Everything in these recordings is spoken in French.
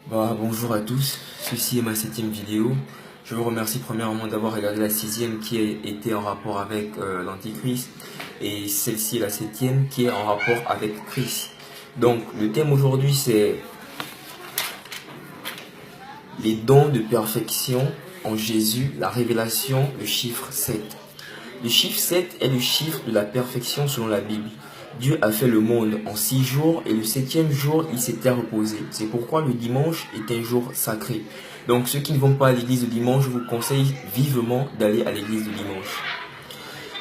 Bonjour à tous, ceci est ma 7e vidéo. Je vous remercie premièrement d'avoir regardé la 6e qui était en rapport avec l'Antichrist et celle-ci est la 7e qui est en rapport avec Christ. Donc le thème aujourd'hui c'est les dons de perfection en Jésus, la révélation, le chiffre 7. Le chiffre 7 est le chiffre de la perfection selon la Bible. Dieu a fait le monde en 6 jours et le 7e jour, il s'était reposé. C'est pourquoi le dimanche est un jour sacré. Donc ceux qui ne vont pas à l'église le dimanche, je vous conseille vivement d'aller à l'église le dimanche.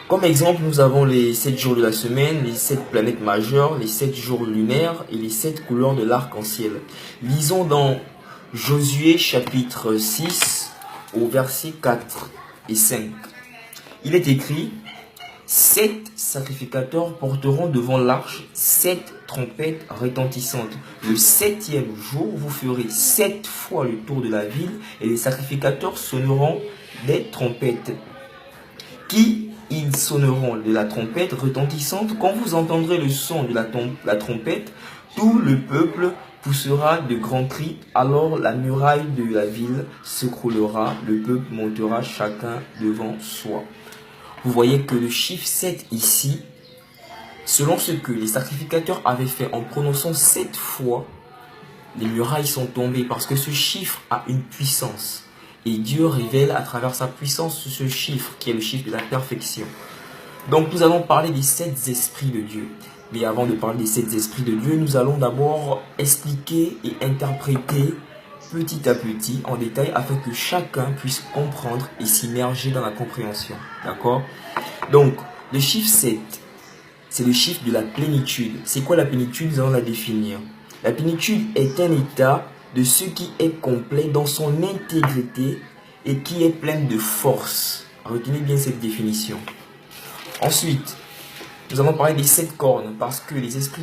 Comme exemple, nous avons les 7 jours de la semaine, les 7 planètes majeures, les 7 jours lunaires et les 7 couleurs de l'arc-en-ciel. Lisons dans Josué chapitre 6 au verset 4 et 5. Il est écrit: 7 sacrificateurs porteront devant l'arche 7 trompettes retentissantes. Le 7e jour, vous ferez 7 fois le tour de la ville et les sacrificateurs sonneront des trompettes. Qui ils sonneront de la trompette retentissante. Quand vous entendrez le son de la trompette, tout le peuple poussera de grands cris. Alors la muraille de la ville s'écroulera, le peuple montera chacun devant soi. Vous voyez que le chiffre 7 ici, selon ce que les sacrificateurs avaient fait en prononçant 7 fois, les murailles sont tombées parce que ce chiffre a une puissance. Et Dieu révèle à travers sa puissance ce chiffre qui est le chiffre de la perfection. Donc nous allons parler des 7 esprits de Dieu. Mais avant de parler des 7 esprits de Dieu, nous allons d'abord expliquer et interpréter petit à petit en détail afin que chacun puisse comprendre et s'immerger dans la compréhension. D'accord? Donc, le chiffre 7, c'est le chiffre de la plénitude. C'est quoi la plénitude? Nous allons la définir. La plénitude est un état de ce qui est complet dans son intégrité et qui est plein de force. Retenez bien cette définition. Ensuite, nous allons parler des 7 cornes parce que les esprits de